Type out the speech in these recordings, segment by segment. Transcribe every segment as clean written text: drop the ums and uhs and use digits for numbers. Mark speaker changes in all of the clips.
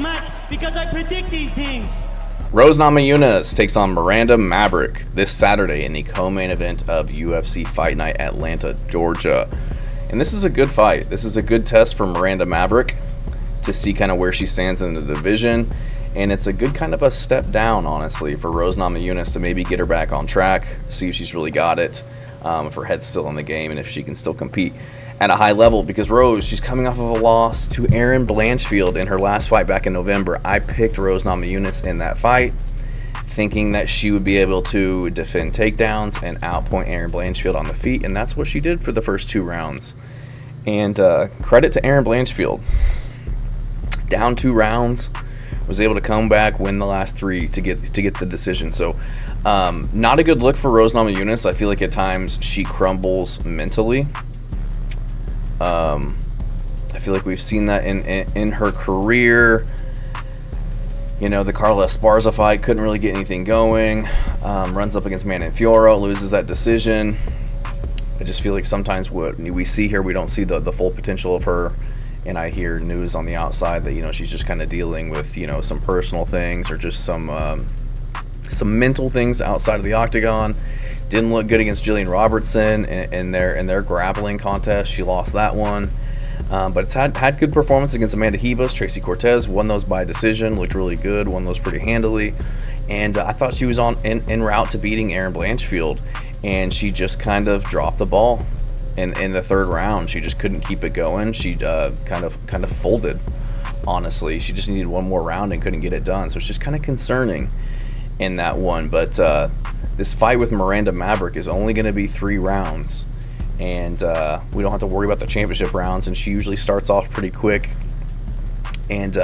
Speaker 1: match because I predict these things.
Speaker 2: Rose Namajunas takes on Miranda Maverick this Saturday in the co-main event of UFC Fight Night, Atlanta, Georgia. And this is a good fight. This is a good test for Miranda Maverick to see kind of where she stands in the division. And it's a good kind of a step down, honestly, for Rose Namajunas to maybe get her back on track, see if she's really got it, if her head's still in the game, and if she can still compete at a high level. Because Rose, she's coming off of a loss to Erin Blanchfield in her last fight back in November. I picked Rose Namajunas in that fight, thinking that she would be able to defend takedowns and outpoint Erin Blanchfield on the feet, and that's what she did for the first 2 rounds. And credit to Erin Blanchfield. Down 2 rounds, was able to come back, win the last 3 to get the decision. So not a good look for Rose Namajunas. I feel like at times she crumbles mentally. I feel like we've seen that in her career. You know, the Carla Esparza fight, couldn't really get anything going. Runs up against Menifield, loses that decision. I just feel like sometimes what we see here, we don't see the full potential of her. And I hear news on the outside that, you know, she's just kind of dealing with, you know, some personal things or just some mental things outside of the octagon. Didn't look good against Jillian Robertson in their grappling contest. She lost that one. But it's had good performance against Amanda Ribas. Tracy Cortez won those by decision, looked really good, won those pretty handily. And I thought she was en route to beating Erin Blanchfield, and she just kind of dropped the ball. In the 3rd round, she just couldn't keep it going. She kind of folded, honestly. She just needed one more round and couldn't get it done. So it's just kind of concerning in that one. But this fight with Miranda Maverick is only going to be 3 rounds. And we don't have to worry about the championship rounds. And she usually starts off pretty quick and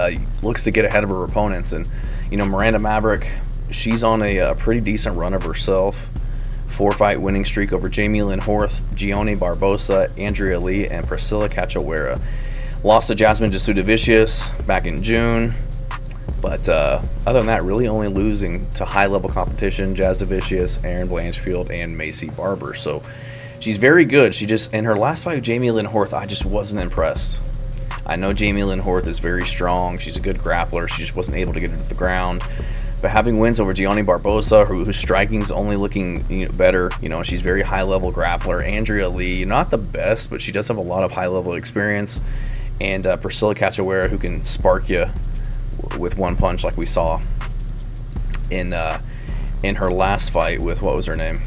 Speaker 2: looks to get ahead of her opponents. And, you know, Miranda Maverick, she's on a pretty decent run of herself. 4-fight winning streak over Jamie Lynn Horth, Gianni Barbosa, Andrea Lee, and Priscilla Cachoeira. Lost to Jasmine Jasudavicius back in June. But other than that, really only losing to high-level competition, Jasudavicius, Erin Blanchfield, and Macy Barber. So she's very good. She just, in her last fight with Jamie Lynn Horth, I just wasn't impressed. I know Jamie Lynn Horth is very strong. She's a good grappler. She just wasn't able to get her to the ground. But having wins over Gianni Barbosa, whose striking's only looking better, you know, she's very high-level grappler. Andrea Lee, not the best, but she does have a lot of high-level experience. And Priscilla Cachoeira, who can spark you with one punch, like we saw in her last fight with, what was her name?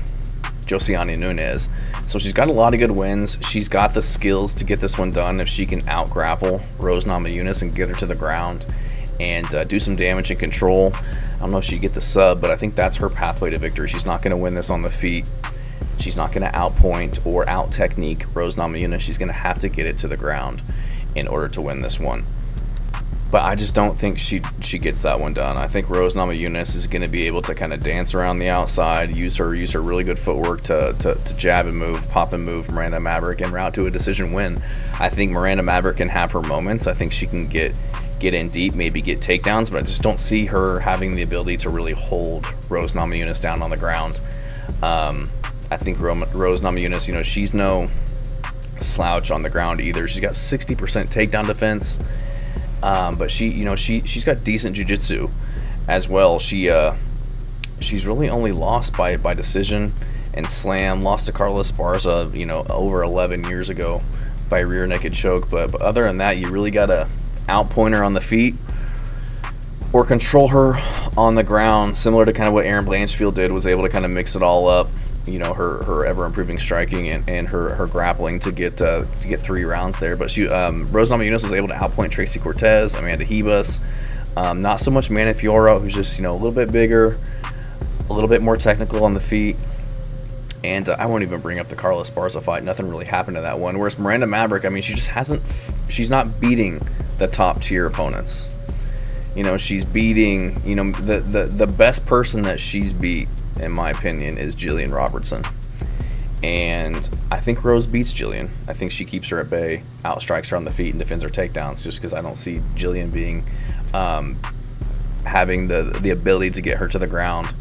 Speaker 2: Josiane Nunes. So she's got a lot of good wins. She's got the skills to get this one done if she can out-grapple Rose Namajunas and get her to the ground and do some damage and control. I don't know if she'd get the sub, but I think that's her pathway to victory. She's not going to win this on the feet. She's not going to outpoint or out-technique Rose Namajunas. She's going to have to get it to the ground in order to win this one. But I just don't think she gets that one done. I think Rose Namajunas is going to be able to kind of dance around the outside, use her really good footwork to jab and move, pop and move Miranda Maverick en route to a decision win. I think Miranda Maverick can have her moments. I think she can get in deep, maybe get takedowns, but I just don't see her having the ability to really hold Rose Namajunas down on the ground. I think Rose Namajunas, you know, she's no slouch on the ground either. She's got 60% takedown defense, but she's got decent jiu-jitsu as well. She's really only lost by decision and slam. Lost to Carla Esparza, you know, over 11 years ago by rear naked choke. But other than that, you really gotta outpoint her on the feet or control her on the ground, similar to kind of what Erin Blanchfield did, was able to kind of mix it all up, you know, her ever improving striking and her grappling to get 3 rounds there. But Rose Namajunas was able to outpoint Tracy Cortez, Amanda Ribas, not so much Menifield, who's just, you know, a little bit bigger, a little bit more technical on the feet. And I won't even bring up the Carla Esparza fight. Nothing really happened to that one. Whereas Miranda Maverick, I mean, she's not beating the top tier opponents. You know, she's beating, you know, the best person that she's beat, in my opinion, is Jillian Robertson. And I think Rose beats Jillian. I think she keeps her at bay, outstrikes her on the feet, and defends her takedowns, just because I don't see Jillian being having the ability to get her to the ground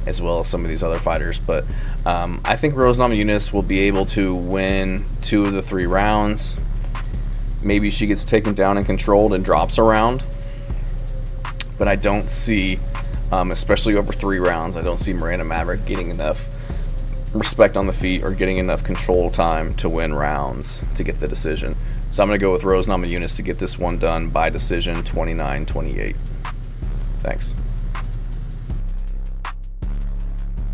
Speaker 2: as well as some of these other fighters. But I think Rose Namajunas will be able to win 2 of the 3 rounds. Maybe she gets taken down and controlled and drops a round. but I don't see, especially over 3 rounds, I don't see Miranda Maverick getting enough respect on the feet or getting enough control time to win rounds to get the decision. So I'm going to go with Rose Namajunas to get this one done by decision, 29-28. Thanks.